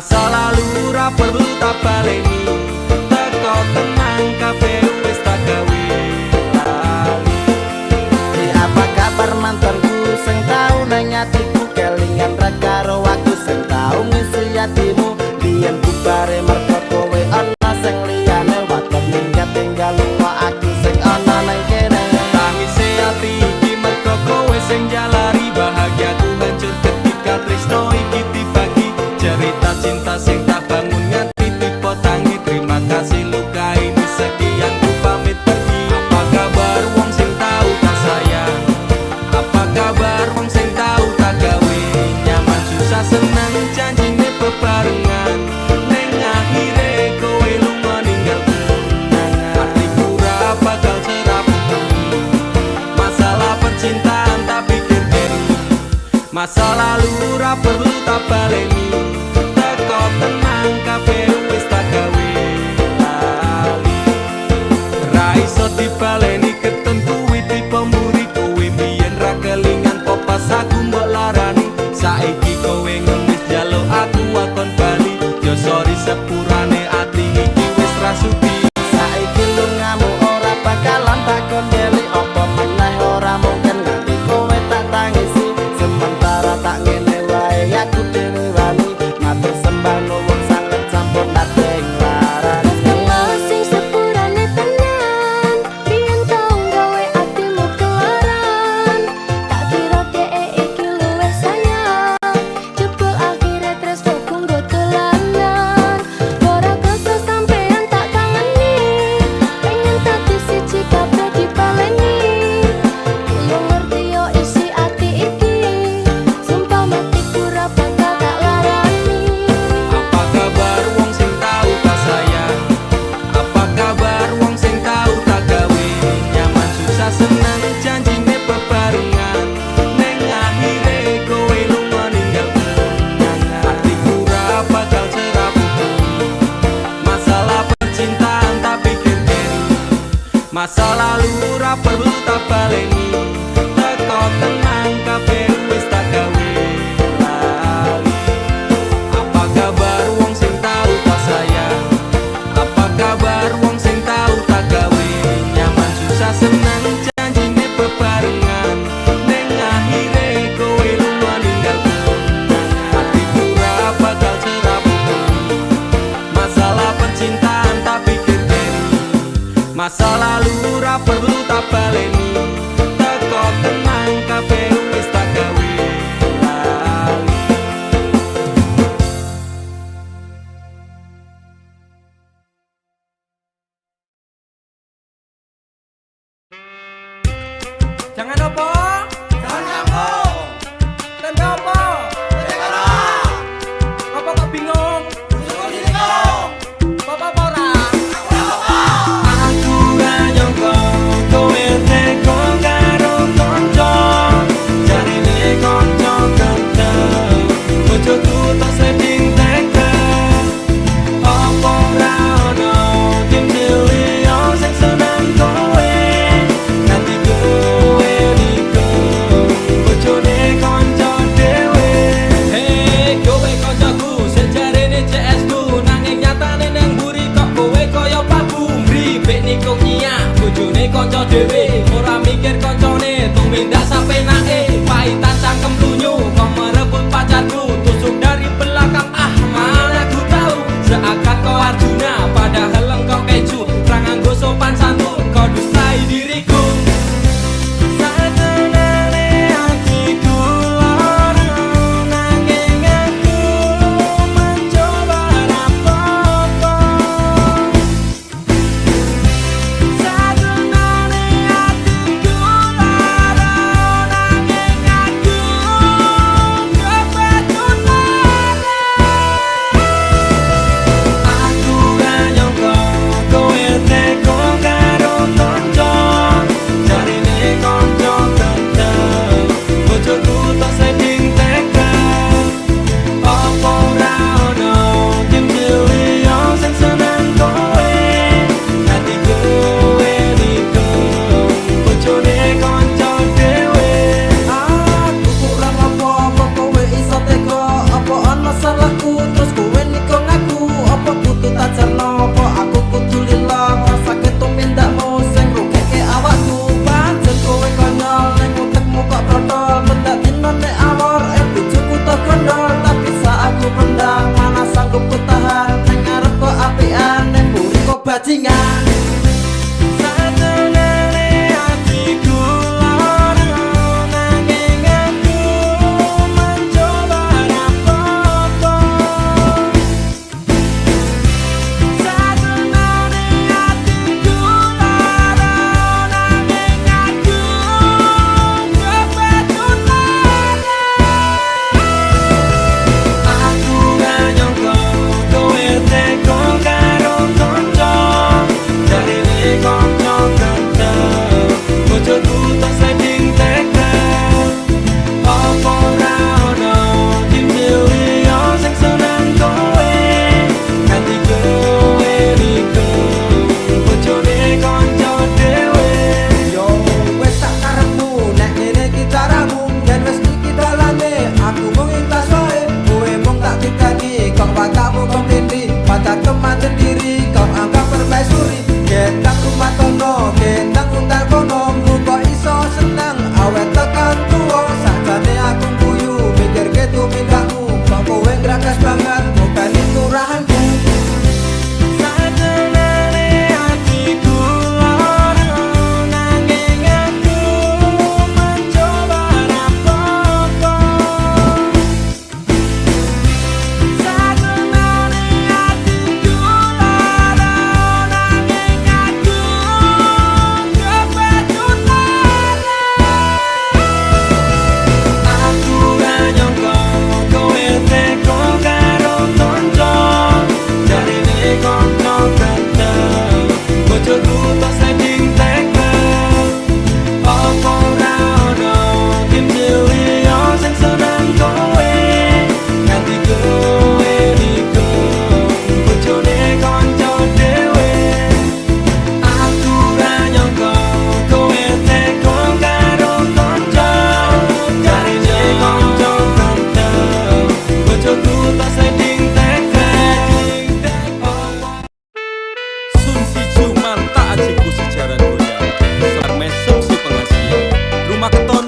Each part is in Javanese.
Masa lalu ra perlu tak baleni, teko tenang kabeh wis tak gawe lali. Apa kabar mantanku sing tau nang atiku, kelingan ra karo aku sing tau ngisi atimu. Biyen bubare merko kowe ana sing liyane, waton minggat tinggal aku sing ana nang kene. Tangise ati iki merko kowe sing jalari, bahagiaku hancur ketika tresno iki dibagi. Cerita cinta sing tak bangun nganti tipe tangi, terima kasih luka ini sekian ku pamit pergi. Apa kabar wong sing tahu tak sayang, apa kabar wong sing tahu tak gawe nyaman susah senang janjine bebarengan, neng akhire kowe lunga ninggal kenangan. Hatiku ra bakal serapuh masalah percintaan tak pikir diri, masa lalu ra perlu tak baleni, teko tenang kabeh wis tak gawe lali. Ra iso dibaleni ketentu witi pemburi, kowe mbiyen ra kelingan popas aku mbok larani. Saiki kowe ngemis jaluk aku akon bali, yo sorry sepurane ati iki wis rasuti. Saiki lungamu ora bakalan tak kondeli, apa meneh ora mungkin nganti kowe tak tangisi. Sementara tak ngene wae aku dhewe wani, matur sembah nuwun sanget sampun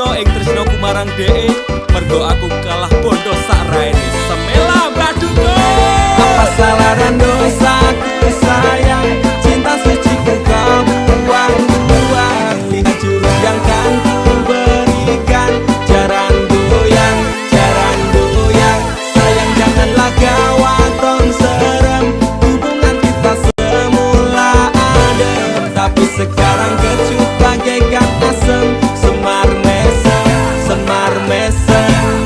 sempurna ing tresnaku marang dhek, mergo aku kalah bondo sak raine. Semela baduko. Apa salah dan dosaku sayang, cinta suci ku kau buang-buang. Lihat jurus yang kan ku berikan, jaran goyang, sayang janganlah kau atong serem. Hubungan kita semula adem, tapi sekarang kecut bagaikan asem. Semar mesem,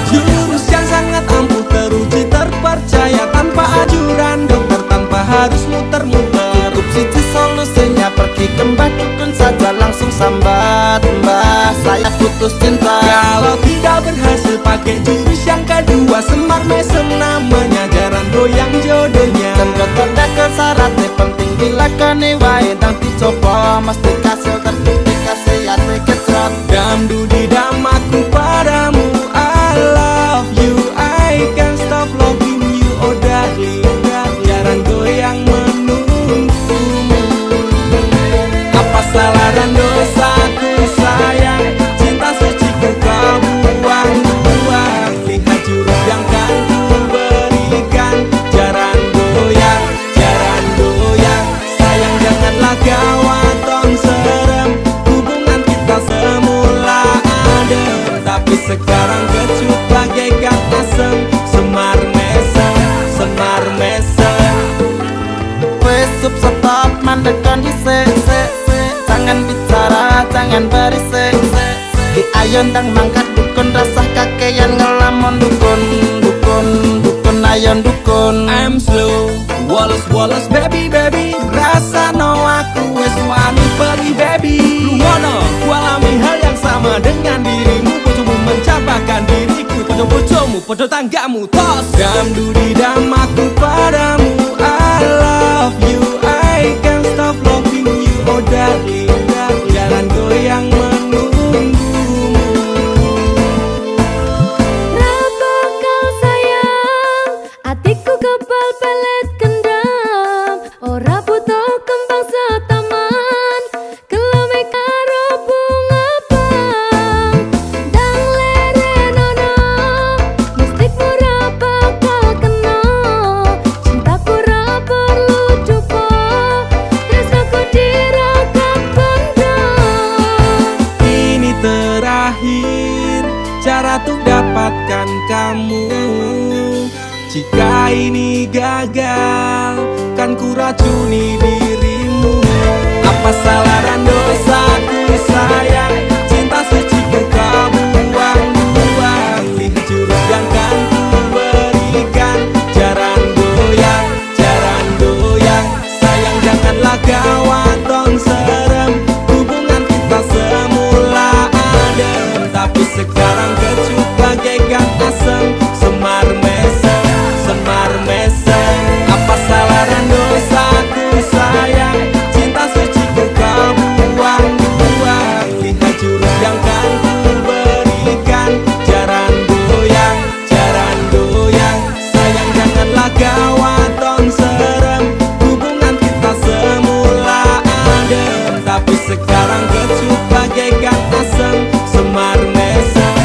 jurus yang sangat ampuh teruji terpercaya, tanpa ajuran dokter, tanpa harus muter-muter. Cukup siji solusinya, pergi ke mbah dukun saja, langsung sambat, mbah saya putus cinta. Kalau tidak berhasil pakai jurus yang kedua, semar mesem namanya, jaran goyang jodohnya. Tanda ke syaratnya penting dilakoni wae, nang dicoba mesti kasil terbukti kasih hati kecrot. Dam dudi dam aku padamu, I love you, I can't stop loving you, oh darling. Jaran goyang menunggumu. Apa salah dan dosaku sayang, cinta suci ku kau buang-buang. Lihat jurus yang kan ku berikan, jaran goyang, sayang janganlah kau atong serem. Hubungan kita semula adem, tapi sekarang kecut bagaikan asem. Semar mesem, Wes stop mandekan dhisik, jangan bicara, jangan berisik. Di ayon dang mangkat dukun, rasah kakeyan ngelamun dukun, ayon dukun. I'm slow, Wallace baby, rasa no aku wes wani pergi baby. Lumono, ku alami hal yang sama dengan dirimu. Bojomu mencampakkan diriku, bojomu, bojo tanggamu. Tos dam dudi dam aku padamu, I love you, I can't stop loving you, oh darling. Jalan goyang menunggumu. Rapa kau sayang, hatiku kebal pelet kendam. Ora butuh kembang setaman, kelome karo bunga bang. Dang lerenono, mistikmu ra bakal kena. Cintaku ra perlu cupo, tresnaku diragat bondo. Ini terakhir cara untuk dapatkan kamu. Jika ini gagal, kan ku racuni dirimu. Apa salah dan dosaku sayang, cinta suci ku kau buang-buang. Lihat jurus yang kan ku berikan, jaran goyang, sayang janganlah kau atong serem. Hubungan kita semula adem, tapi sekarang kecut bagaikan asem. Semar mesem, apa salah dan dosaku sayang, cinta suci ku kau buang-buang. Lihat jurus yang kan ku berikan, jaran goyang, sayang janganlah kau atong serem. Hubungan kita semula adem, tapi sekarang kecut bagaikan asem. Semar mesem.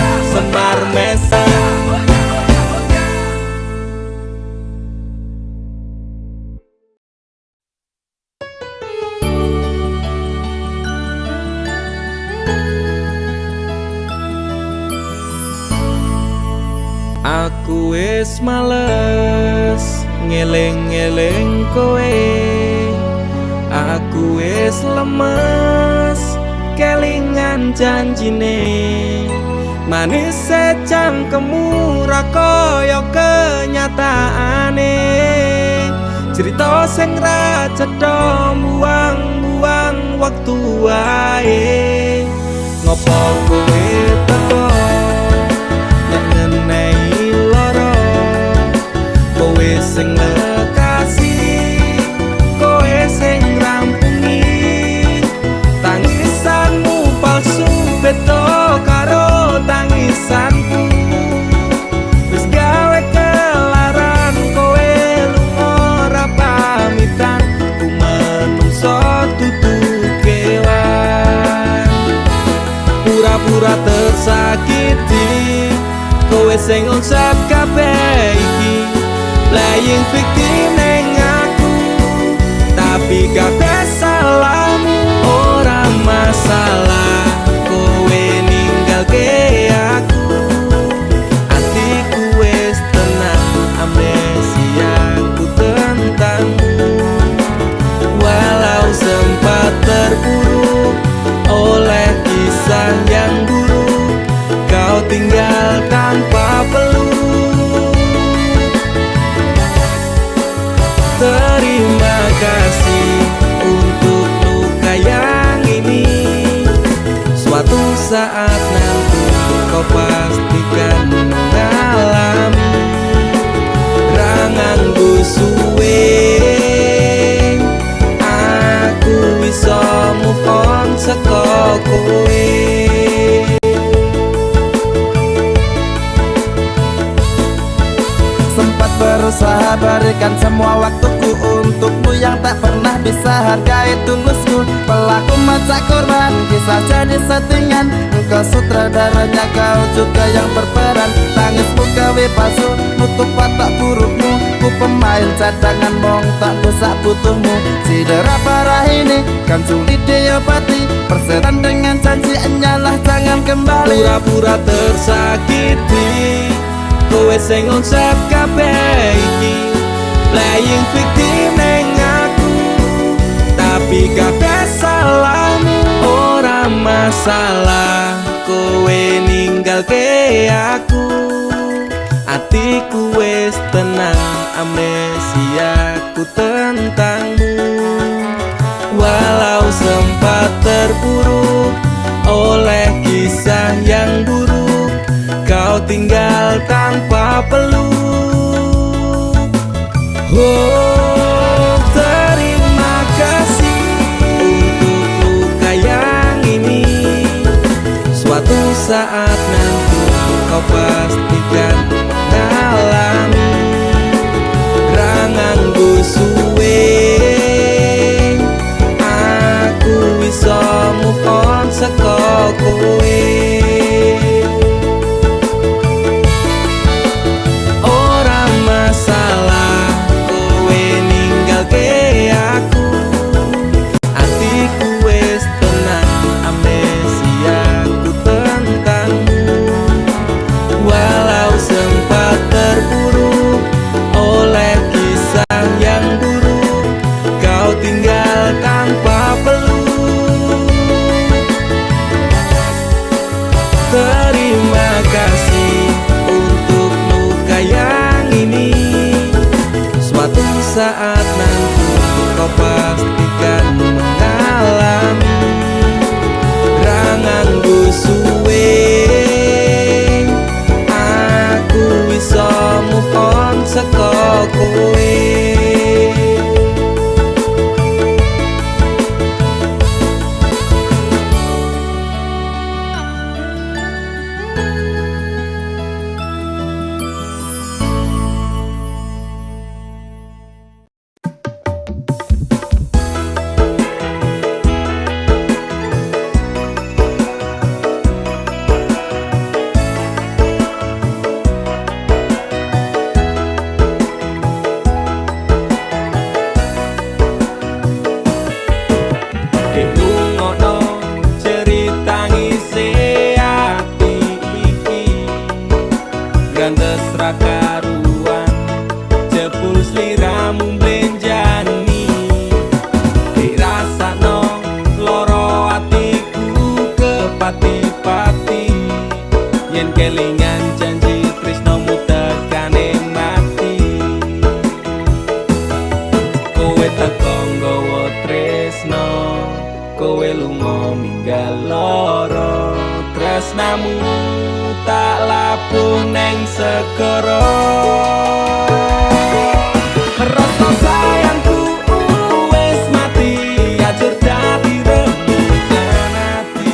Aku wis males ngeleng-ngeleng kowe, aku wis lemes kelingan janjine. Manis secangkemmu ra kaya kenyataane, cerita sing ra cetha buang-buang waktu wae. Ngopo kowe teko ngenei loro, kowe sing lekasi, kowe sing rampungi. Tangisanmu palsu beda karo tangisanku, wis gawe kelaran kowe lunga ora pamitan. Ku menungso dudu kewan, pura-pura kowe sing ngonsep kabeh iki playing victim neng aku, tapi kabeh salahmu. Ora masalah kowe ninggalke aku, hatiku wis tenang, amnesiaku tentangmu. Walau sempat terpuruk oleh kisah yang buruk, kau tinggal tanpa peluk. Terima kasih untuk luka yang ini, suatu saat nanti kau pastikan mengalami. Rangangku suwe, aku bisa move on saka kowe. Sempat berusaha berikan semua waktuku untukmu yang tak pernah bisa hargai tulusku. Pelaku macak korban, kisah jadi settingan. Engkau sutradaranya, kau juga yang berperan. Tangismu gawe palsu, nutup watak burukmu. Ku pemain cadangan, mong tak dosa butuhmu. Sidera parah ini kan sulit diobati, persetan dengan janji enyalah jangan kembali. Pura-pura tersakiti, kowe sing ngonsep kabeh iki playing victim neng aku, tapi kabeh salahmu. Ora masalah kowe ninggalke aku, hatiku wis tenang, amnesiaku tentangmu. Walau sempat terpuruk oleh kisah yang buruk, kau tinggal tanpa peluk. Oh, terima kasih untuk luka yang ini, suatu saat nanti kau pastikan mengalami. Rangangku suwe, aku bisa move on saka kowe. Terima kasih untuk luka yang ini, suatu saat nanti kau pastikan mengalami. Rangangku suwe, aku bisa move on saka kowe. Karuan jebul sliramu mlenjani, dirasakno loro atiku kepati-pati, yen kelingan janji tresnomu tekane mati. Kowe teko nggawa tresno, kowe lunga minggal loro, tresnamu tak lapung neng segara. Rasa sayangku wis mati, ajur dadi rembugan ati.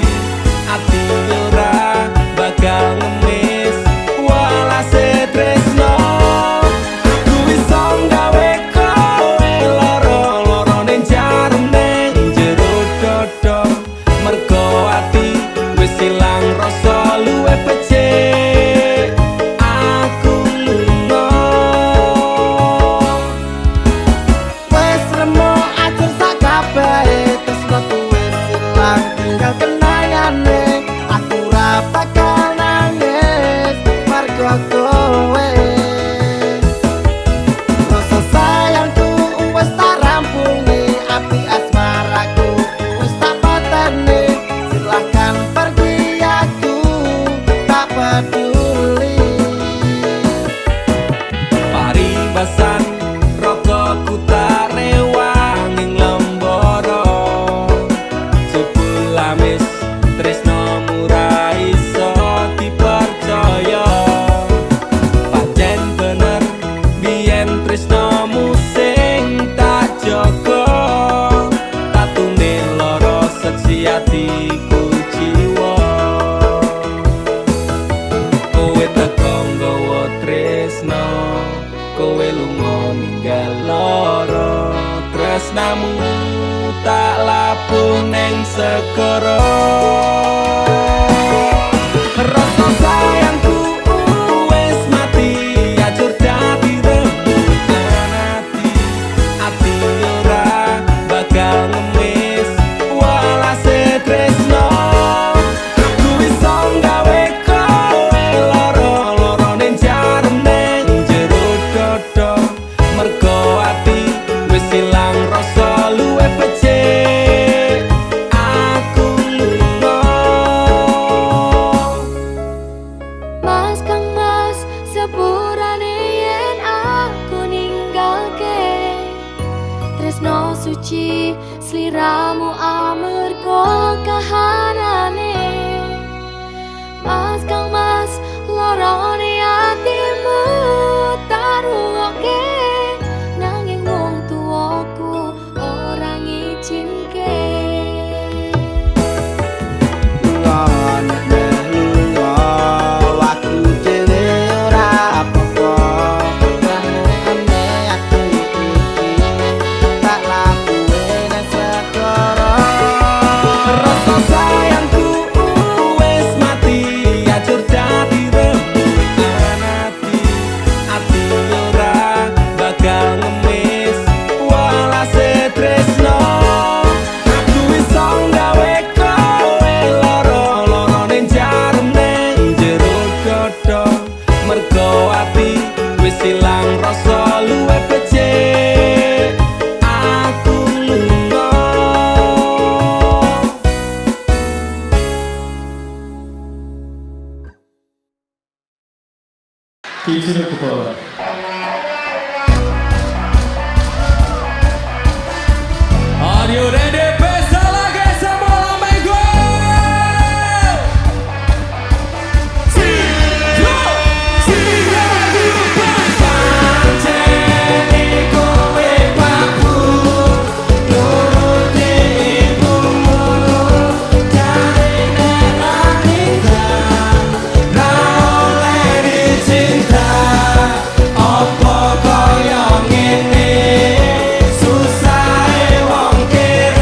Ati ora bakal ngemis walase tresno. Aku iso gawe kowe loro-loro ning jarum neng jero dodo. Mergo ati wis ilang rasa luwih becik. peduli. Paribasan rokoku tak rewanging lembara, jebul amis tresnomu ra iso dipercaya. Pancen bener biyen tresnomu sing tak jaga, tatune lara seksi atiku jiwa. Kowe teko nggawa tresno, kowe lunga ninggal lara, tresnamu tak labuh ning segara. Rasa sayangku wis mati, ajur dadi rembugan ati ora bakal ngemis walase tresno. Aku iso gawe kowe lara ning jarem ning jero dodo, mergo ati wis ilang rasa luwe becik. Aku lunga. Mas kang mas sepurane yen aku ninggalke tresno suci sliramu amarga kahanane. Mas kang mas lorone atimu taruke nanging wong tuaku ora ngizinke. Ngono lunga aku dhewe ora apa-apa, ane aku iki tak lakuwe nang segara. Rasa sayangku wis mati, ajur dadi rembugan ati ora bakal ngemis walase tresno. Aku iso gawe kowe lara ning jarem ning jero dodo, mergo ati wis ilang rasa luwe becik. Aku lunga. Teacher ke bawah. Are you ready? Pesta lagi semua minggu. Pancene kowe paku nuruti ibumu, jarine ra ninggal, ra oleh dicinta. Apa kaya ngene, susahe wong kere.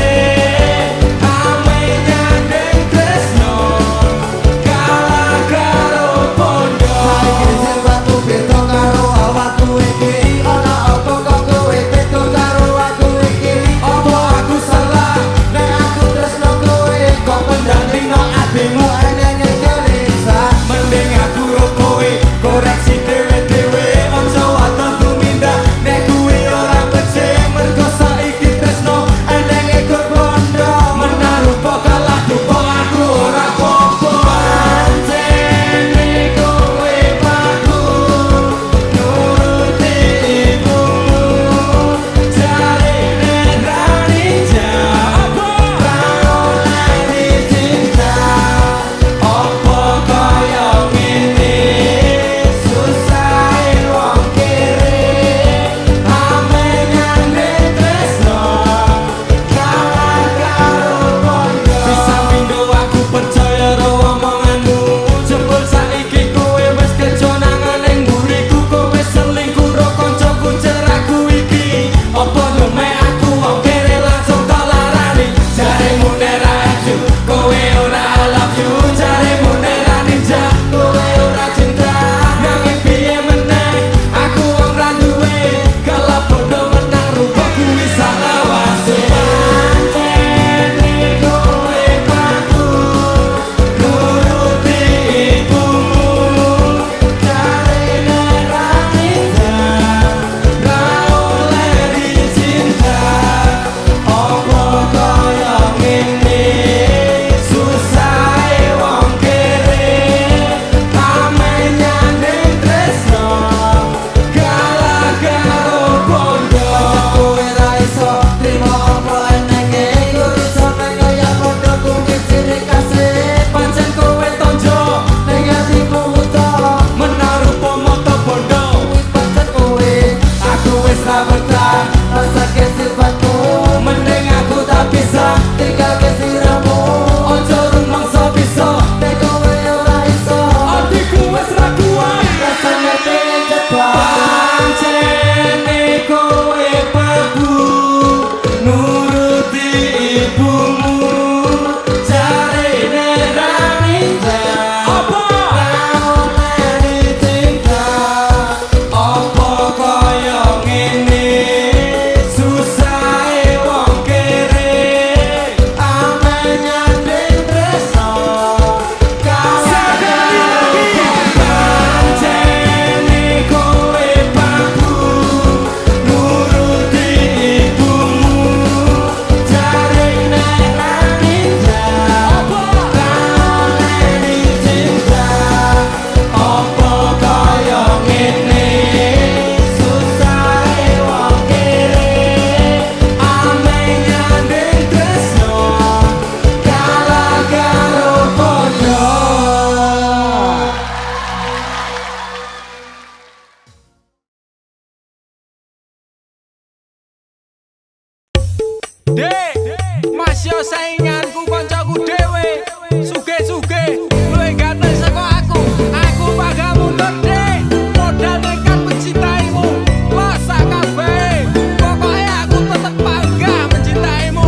kanca sainganku kancaku dhewe suge-suge luwih ganteng saka aku bakal mundur deh modal nekat mencintaimu losa kabeh pokoke aku tetep bangga mencintaimu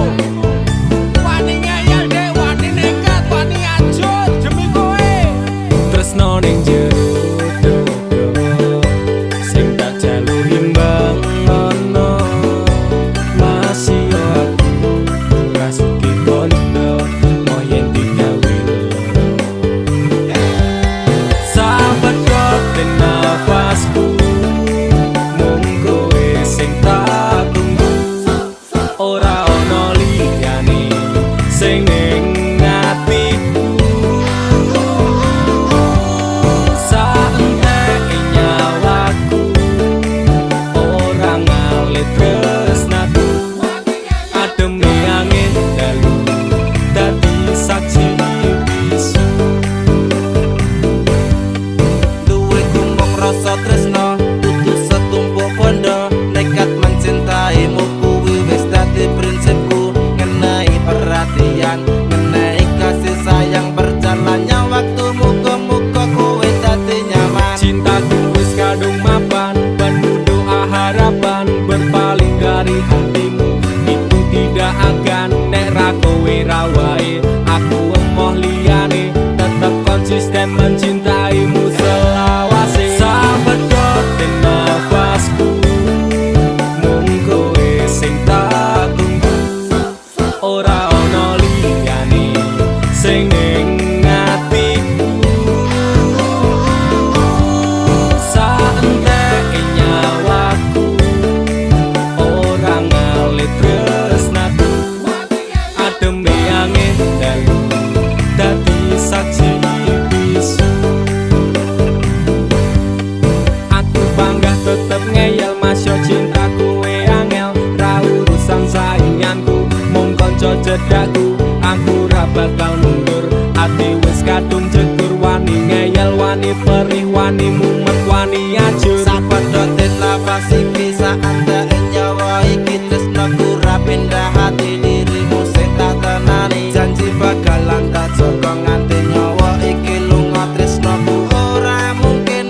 wani ngeyel deh wani nekat wani ajur demi kowe tresno ning jero dodo sing tak jalur imbang ono masih yo aku rasuki kondo moyen digawe sahabat kote nafasku mung kowe sing tak tunggu ora ono liyane sing ning atiku saentek nyawaku ora ngalit tresnaku ademe angin dalu dadi saksi bisu Duwe gumong rasa tresno dudu setumpuk bondo nekat mencintaimu kuwi wis dadi prinsipku ngenai perhatian ngenai kasih sayang berjalannya waktu muga-muga kowe dadi nyaman cintaku wis kadung mapan penuh doa harapan berpaling dari hatimu itu tidak akan nek ra kowe ra wae aku emoh liyane tetep konsisten mencintaimu selawase sahabat kote nafasku mung kowe sing tak tunggu ora ono liyane sing ning atiku saentek nyawaku ora ngalit tresnaku ademe angin dalu dadi saksi bisu aku bangga tetep ngeyel masya cintaku we angel ra urusan sainganku mung kanca cedhakku aku ra bakal mundur ati wis kadung jegur wani ngeyel wani perih wani mumet wani ajur sahabat kote nafas iki saat nyawa iki tresnaku ra pindah hati dirimu sing tak tenani janji bakalan tak jaga nganti nyawa iki lunga tresnaku ora mungkin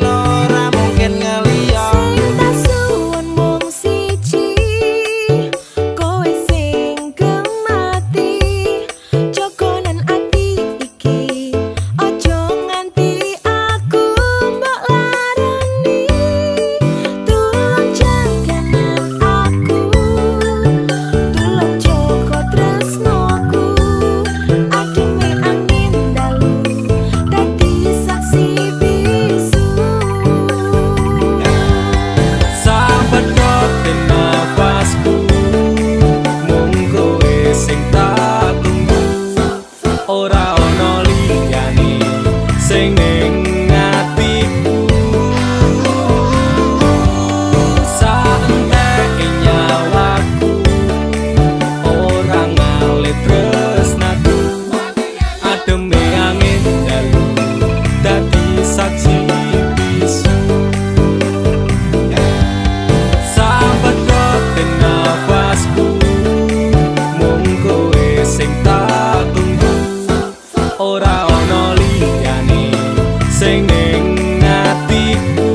ngeliya Sing tak suwun mung siji kowe sing gemati jogonan ati iki aja nganti aku mbok larani tulung jaganan aku tulung jaga tresnoku ademe angin dalu dadi saksi bisu sahabat kote nafasku mung kowe sing tak tunggu ora ono liyane sing ning atiku saentek nyawaku ora ngalit tresnaku ademe angin dalu dadi saksi bisu sahabat kote nafasku mung kowe sing tak tunggu ora ono liyane sing ning atiku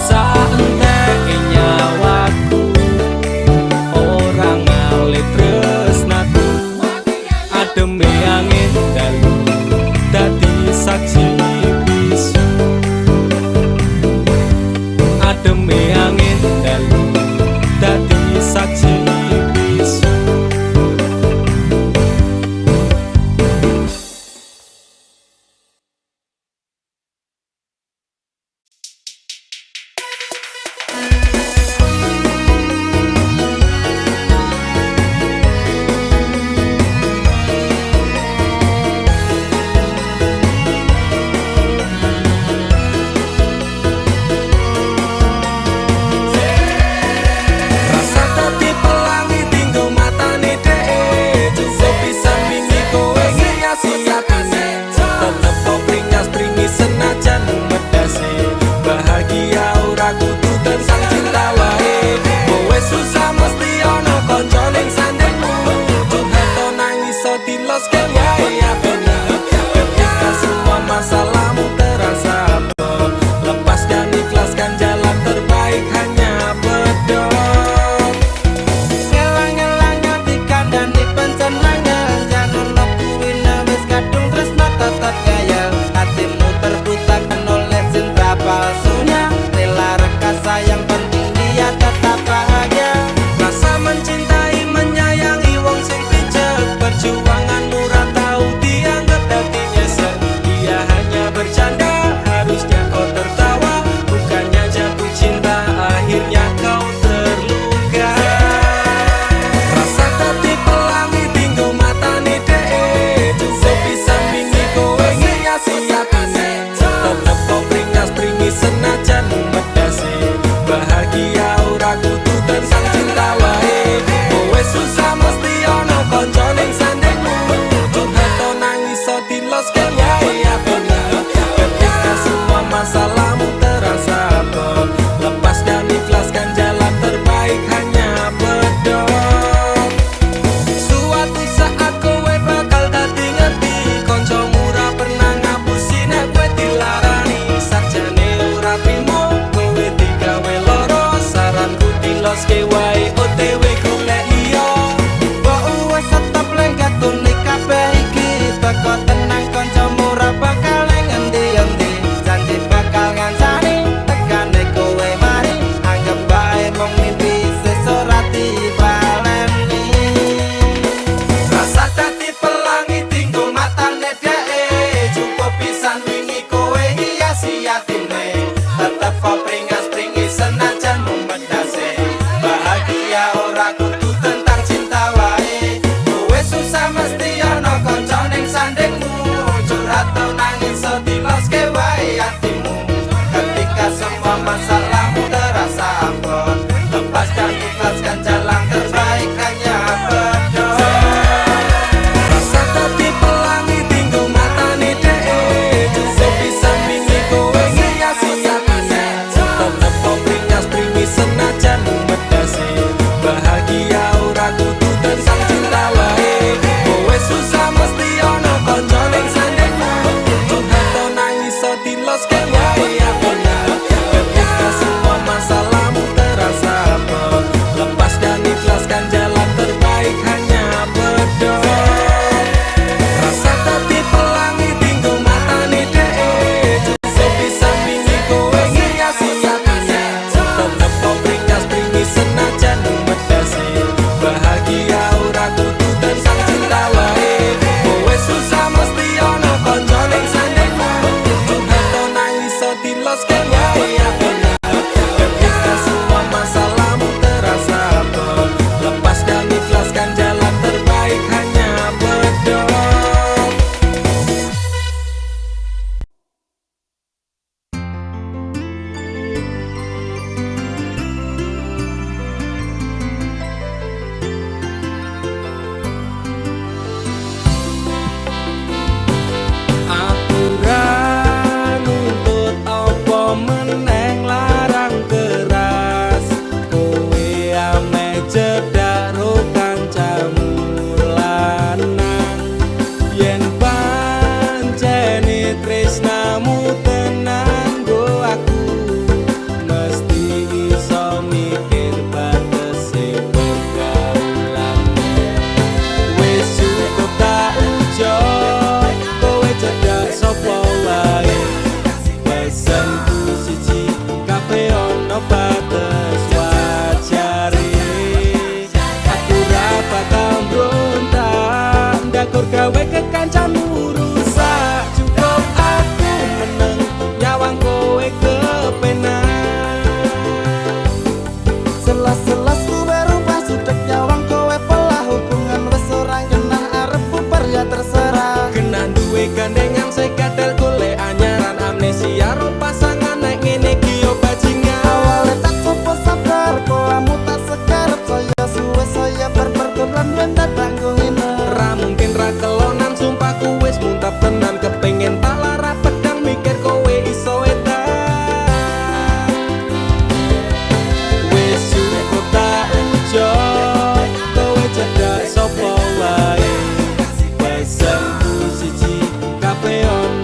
saentek nyawaku ora ngalit tresnaku ademe angin dalu dadi saksi bisu ademe angin dalu dadi saksi bisu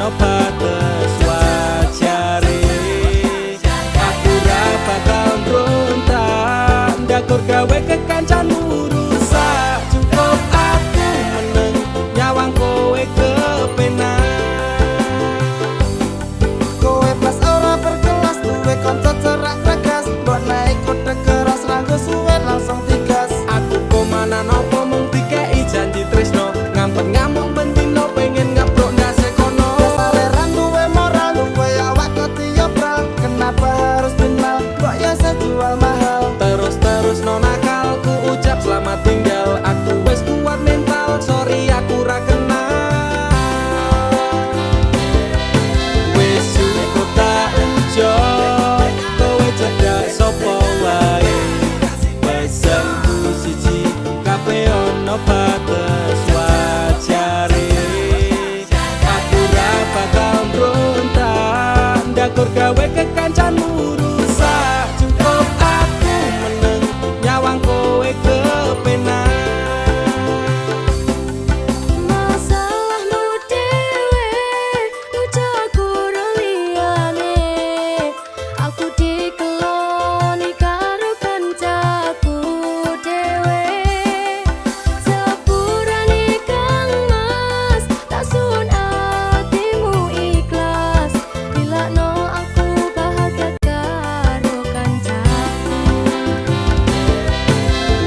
ono batas wajare. Aku ra bakal mbrontak ndakur gawe kekancanmu rusak. Cukup aku meneng nyawang kowe kepenak. Kowe pas ora berkelas duwe kanca cerak regas, mbok naik kode keras ranggo suwe langsung digas. Aku komana nopo mung dikei janji tresno, ngampet ngamuk bendino pengen ngabrok ndase kono. Saleran duwe moral duwe awak ketiobral, kenapa harus final kok ya sejual mahal. Terus no nakal ku ucap selamat tinggal. Aku wis kuat mental, sorry aku ra kenal. Wis cukup tak enjoy, kowe cedak sopo wae. Pesanku siji, kabeh ono batas wajare. Aku ra bakal mbrontak ndakur gawe kekancanmu rusak. Cukup aku meneng nyawang kowe kepenak. Masalahmu dhewe, ucaku liyane. Aku dikeloni karo kancaku dhewe. Sepurane Kang Mas, tak sun atimu ikhlas. Dilakno aku bahagia karo kancaku.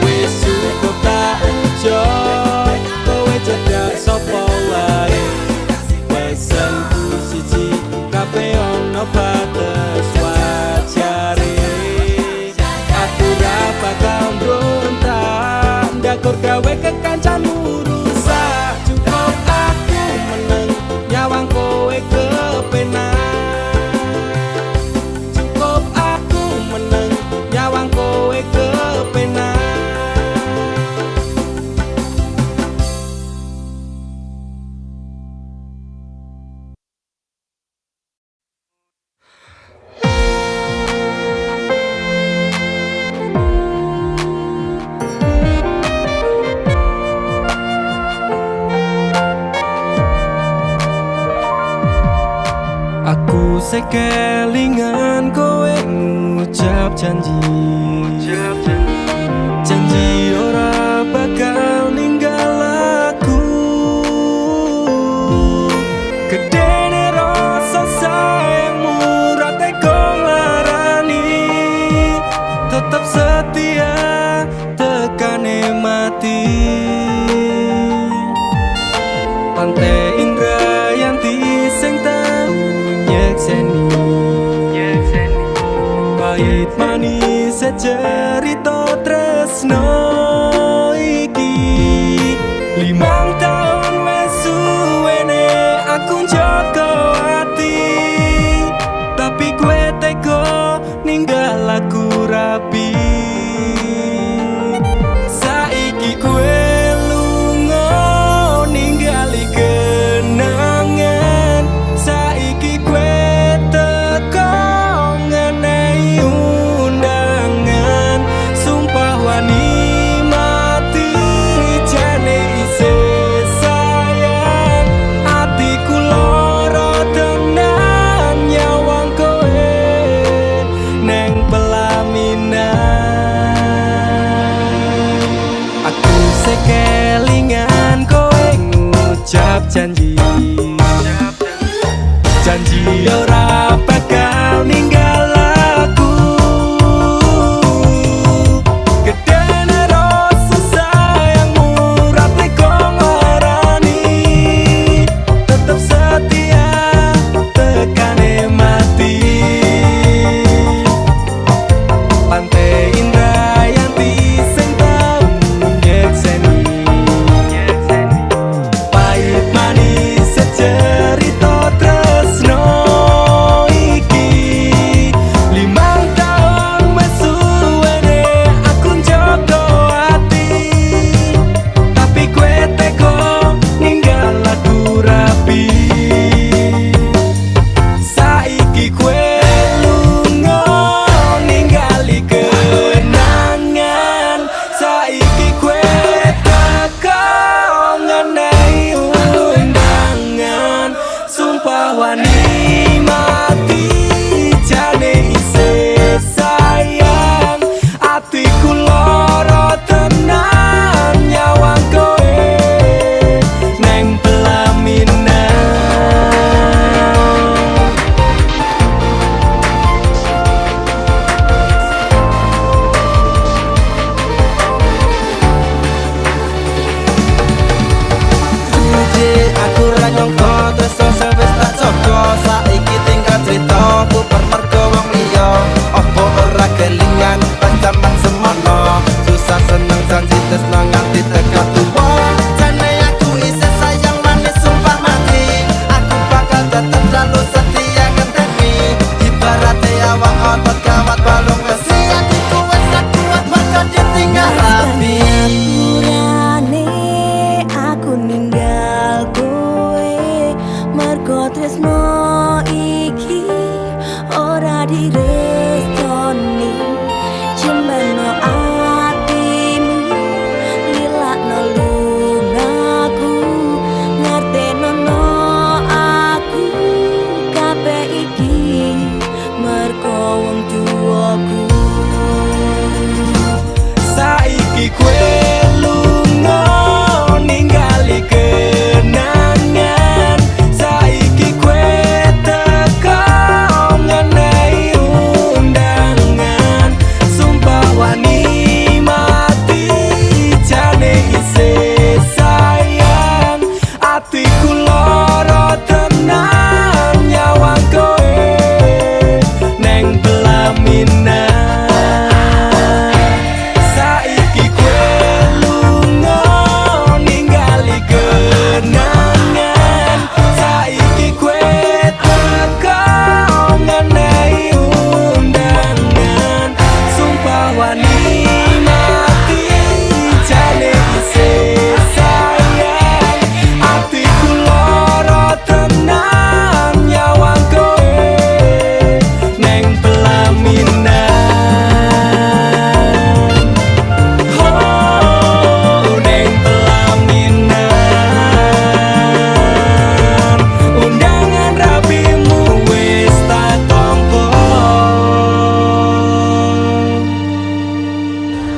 Wis cukup tak enjoy, kowe cedak sopo wae. Pesanku siji, kabeh ono batas wajare. Aku ra bakal mbrontak ndakur gawe kekancanmu rusak. Cukup aku meneng nyawang kowe kepenak. Cukup aku meneng nyawang kowe kepenak. Aku sekelingan kowe ngucap janji. Janji ora bakal ninggal aku. Gedene rasa sayangmu ra tega nglarani. Tetap setia tekane mati. Pantai Indrayanti sing tau nyekseni. Pahit manis secerita tresno iki. 5 tahun wes suwene aku njaga ati, tapi kowe tega ninggal aku rapi. Saiki kowe lunga ningali kenangan. Saiki kowe teko ngenehi undangan. Sumpah wani mati jane isih sayang. Atiku lara tenan nyawang kowe neng pelaminan. Aku sekelingan kowe ngucap janji. Janji ora bakal ninggal aku. Gedene rasa sayangmu ra tega nglarani. Tetep setia tekane mati. Pantai Indrayanti sing tau nyekseni. Pahit manis secerita tresno wani mati jane isih sayang atiku lara tenan nyawang kowe neng pelaminan. Aku ra nyangka tresno sing wis tak jaga saiki tinggal crita bubar mergo wong liya apa ora kelingan pancaman semono susah seneng janji tresno nganti tekan tuwa jane aku isih sayang manis sumpah mati aku bakal tetep selalu setia ngenteni ibarate awak otot kawat balung besi atiku wis tak kuat mergo ditinggal rapi. Aku ninggal kowe mergo tresno iki ora direstoni jembano atimu lilakno lungaku ngertenono aku kabeh iki mergo wong tuaku Saiki kowe lunga ningali kenangan saiki kowe teko ngenehi undangan sumpah wani mati jane isih sayang atiku lara tenan nyawang kowe neng pelaminan. Saiki kowe lunga ningali kenangan saiki kowe teko ngenehi undangan sumpah wani mati jane isih sayang atiku lara tenan nyawang kowe neng pelaminan. Oh, neng pelaminan undangan rapimu wis tak tampa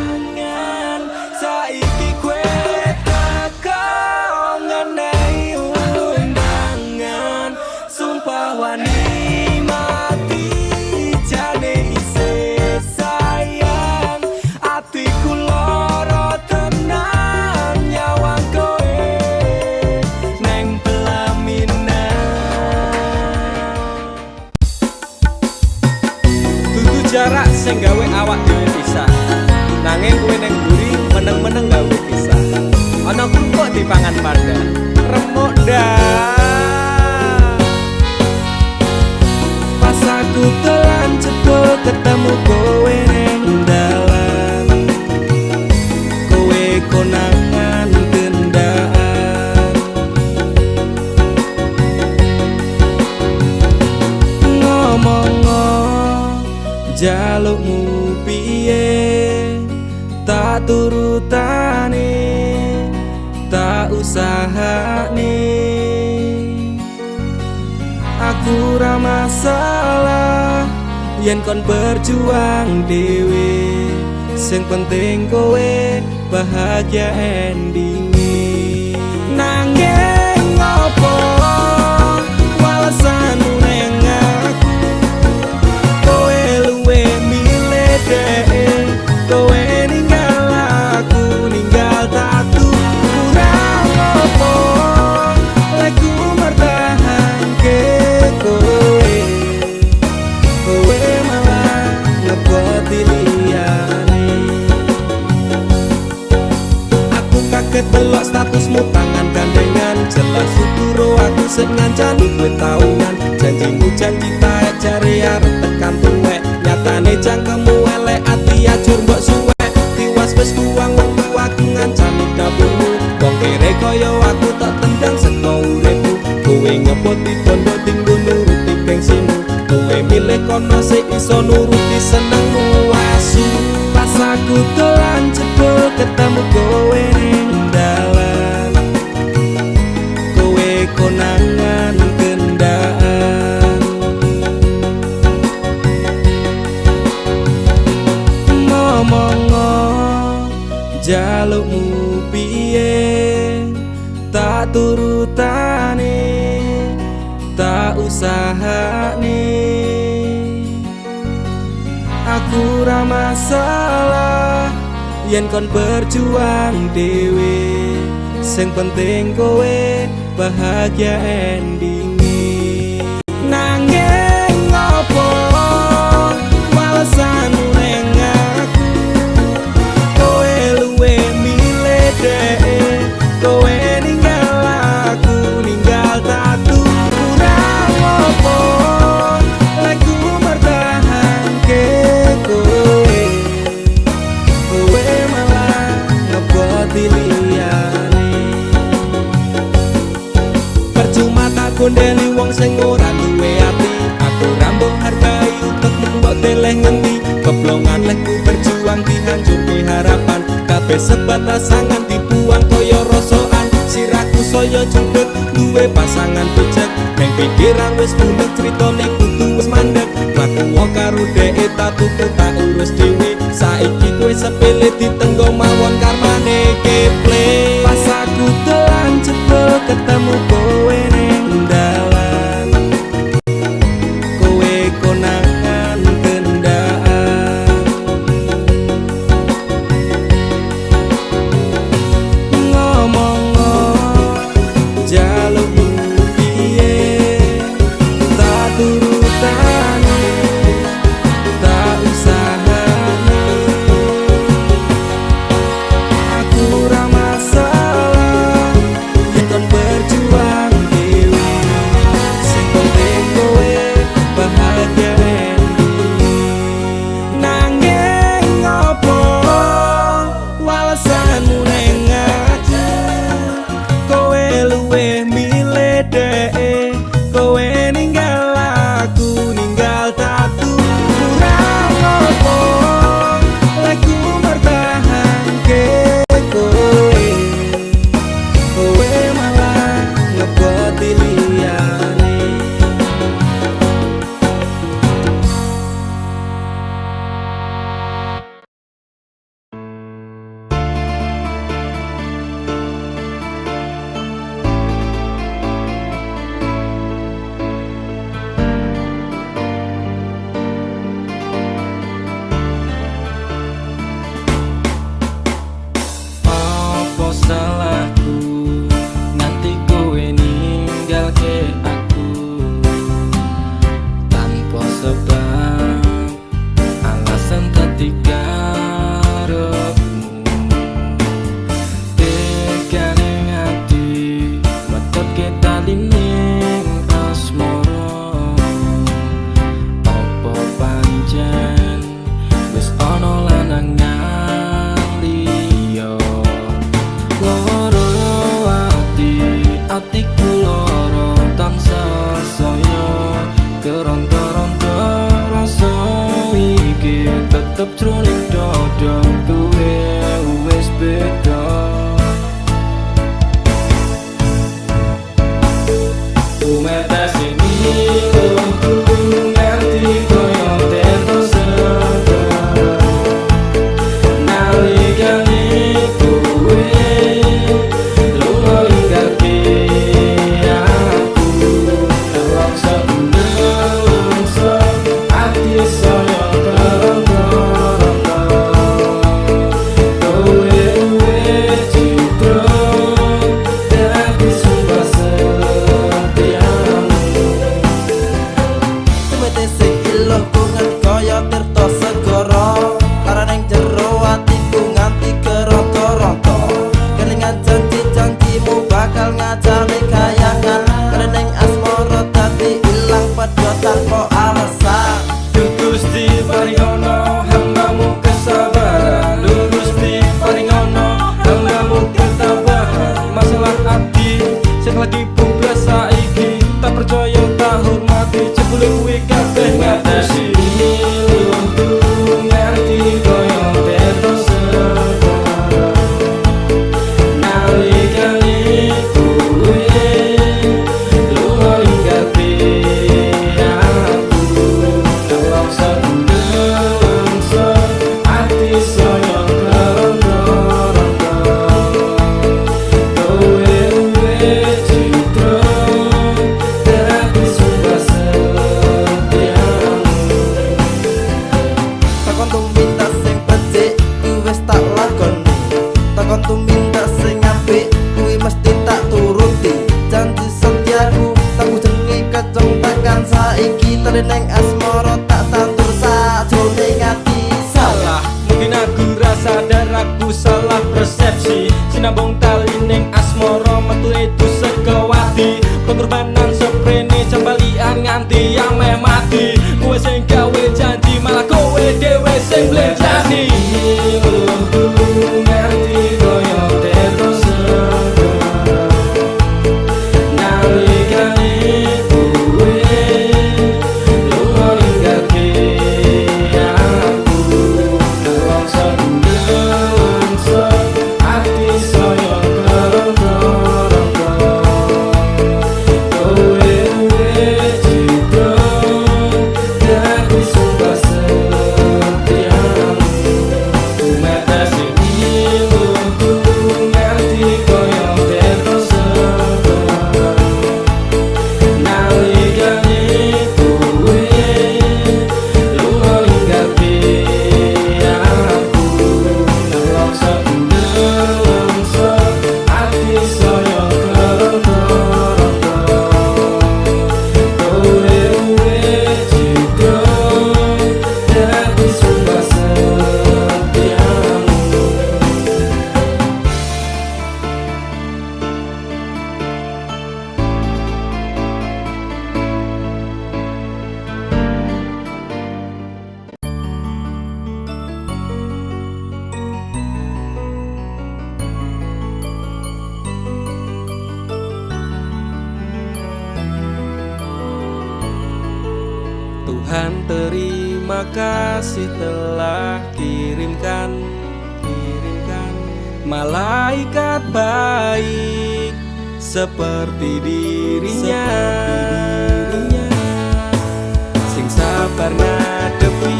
tangan saiki kowe teko ngenehi undangan sumpah wani mati jane isih sayang atiku lara tenan nyawang kowe neng pelaminan. Dudu jarak sing gawe awak dhewe pisah nanging kowe ning mburi meneng-meneng gawe pisah ana kok dipangan panda remuk dah pas aku telan cebol ketemu kowe ning dalan kowe konangan kendaan ngomong jalukmu piye tak turutane tak usahane aku ra masalah yen kon berjuang dhewe sing penting kowe bahagia endinge nanging ngopo walesanmu neng aku kowe luwe milih dhewe kowe ninggal aku ninggal tatu kurang ngopo lagu mertahanke kowe kowe malah ngeboti liyane aku kaget delok statusmu tangan gandengan jelas suturo aku sing ngancani kowe tahunan janjimu janji taek jare arep tekan tuwek nyatane cangkemmu elek ati ajur mbok suwek tiwas wis tuwang wong tuaku ngancani dapurmu wong kere kaya aku tak tendang seko uripku kowe ngepoti bondo tinggo nuruti gengsimu kowe milih kono sing iso nuruti senengmu asu pas aku dolan jebol ketemu kowe ning dalan kowe konangan kendaan usahane. Aku ra masalah yen kon berjuang dhewe, sing penting kowe bahagia endinge. Nanging ngopo walesanmu ning aku, kowe luwe milih dhek, kowe ninggal aku ninggal tatu. Kurang ngopo lagu mertahanke kowe, kowe malah ngeboti liyane. Percuma tak gondeli wong sing ora duwe ati, aku rambung hargai utekmu mbok deleh ngendi. Keblongan lekku berjuang dihancurke harapan, kabeh sebatas angan dibuang koyo rosokan. Sirahku saya jundut duwe pasangan becek, neng pikiran wis bunek critane kudu wis mandek. Laku wong karo dhek tak tuku tak urus dhewe, saiki kowe sepele ditenggo mawon karmane keple. Pas aku telan cepet ketemu kowe ning dalan, kowe konangan kendaan. Ngomong jalukmu piye, tak turutane, tak usahane. Aku ra masalah yen kon berjuang dhewe, sing penting kowe bahagia endinge. Nanging ngopo walesanmu ning aku, kowe luwih milih dhek, kowe ninggal aku ninggal tatu. Kurang ngopo lagu mertahanke kowe, kowe malah ngeboti liyane. Apa salahku nganti kowe ninggalke aku tanpa sebab, alasan dadi karepmu. Tegane ati metutke tali ning asmara, apa pancen wis ana lanangan liya. Loro atiku loro tansah saya, keronta-ronta rasa iki tetep jroning dada kowe wis beda. Umetes ini aku nganti koyo terdosa, nalikane kowe lunga ninggalke aku. Elok semenungso ati saya keronta-ronta, kowe wis citra dadi sumpah setiamu. Tumete sing iluh ku nganti kaya tirta segara, lara ning jero atiku nganti keronta-ronta. Kelingan janji-janjimu bakal ngajari kayangan, ning asmara dadi ilang padha tanpa alasan. Duh Gusti paringono hambamu kesabaran, Duh Gusti paringono hambamu ketabahan. Masalah ati sing lagi bublas saiki, tak percaya tak hormati, jebule kuwi kabeh ngatesi. Nganti koyo terdosa, nalikane kowe lunga ninggalke aku. Elok semenungso ati saya keronta-ronta, kowe wis citra dadi sumpah tali neng asmara tak tantur sajroning ati. Salah, mungkin aku rasa dan aku salah persepsi. Sinambung tali ning asmara metu itu sekawati. Pengorbanan seprene cembalian nganti yang meh mati. Kowe sing gawe janji malah kowe dhewe sing blenjani. Nganti koyo terus nalikane kowe lunga ninggalke aku. Rasa ndelengso ati saya kerongko-rongko. Kowe cita dadi sumpah setiamu. Mata sing ilmuku nganti koyo terus nalikane kowe lunga ninggalke aku. Rasa ndelengso ati saya kerongko-rongko. Kowe cita dadi sumpah setiamu. Tuhan terima kasih telah kirimkan malaikat baik seperti dirinya, sing sabar ngadepi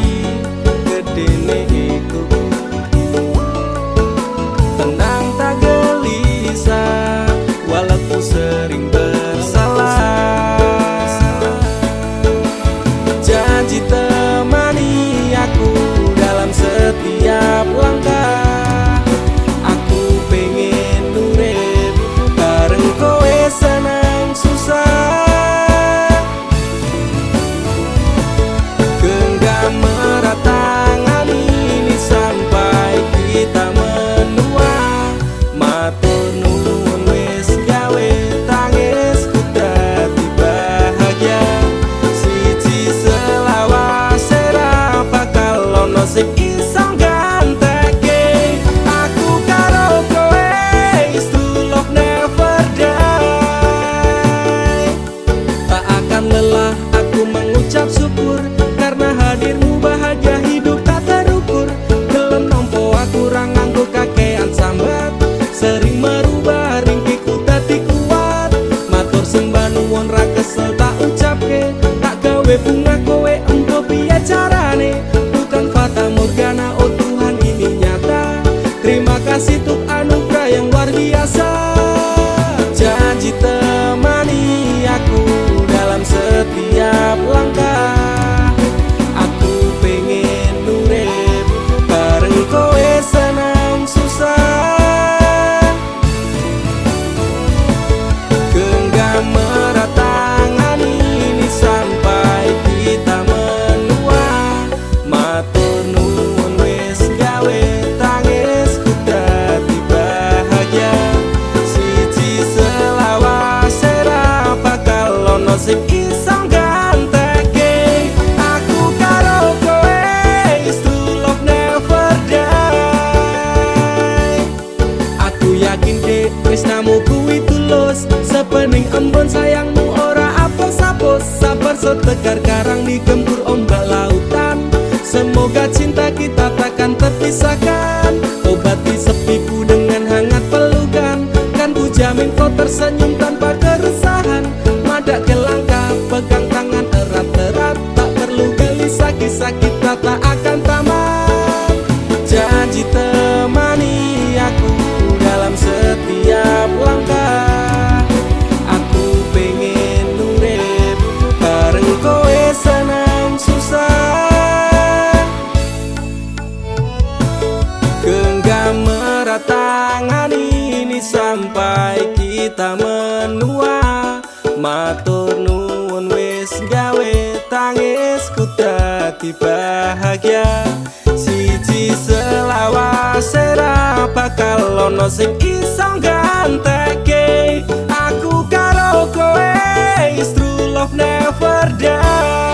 gedene iku, tenang tak gelisah walaupun sering bersalah. Janji temani aku dalam setiap langkah. Aku pengen urip bareng kowe senang susah. Genggam erat tangan ini sampai kita menua. Matur nuwun wis gawe tangisku dadi bahagia. Siji selawase ra bakal ono sing iso ganteke. Aku karo kowe is to love never die. Tak akan lelah aku mengucap syukur karena hadirmu bahagia hidup tak terukur. Gelem nampa aku ra nganggo kakean sambat, sering merubah ringkiku dadi kuat. Matur sembah nuwun ra kesel tak ucapke. Tak gawe bunga kowe engko piye carane. Bukan fata morgana, oh Tuhan ini nyata. Terima kasih untuk anugerah yang luar biasa. Janji temani aku dalam setiap langkah. Aku pengen urip bareng kowe senang susah. Genggam erat tangan ini sampai kita menua. Matur nuwun wis gawe tangisku dadi bahagia. Siji selawase ra bakal ono sing iso ganteke. Aku karo kowe is to love never die. Aku yakin dek tresnamu kuwi tulus, sepening embun sayangmu ora apos-apos. Sabar setegar karang digempur ombak lautan. Semoga cinta kita takkan terpisahkan. Obati sepiku dengan hangat pelukan. Kan ku jamin kau tersenyum tanpa keresahan. Madak ke langkah pegang tangan erat-erat. Tak perlu gelisah kisah kita tak akan tamat. Janji temani aku dalam setiap langkah. Aku pengen urip bareng kowe senang susah. Genggam erat tangan ini sampai kita menua. tangis ku dadi bahagia. Siji selawase ra bakal ono sing iso gantekake aku karo kowe. Is true love never die.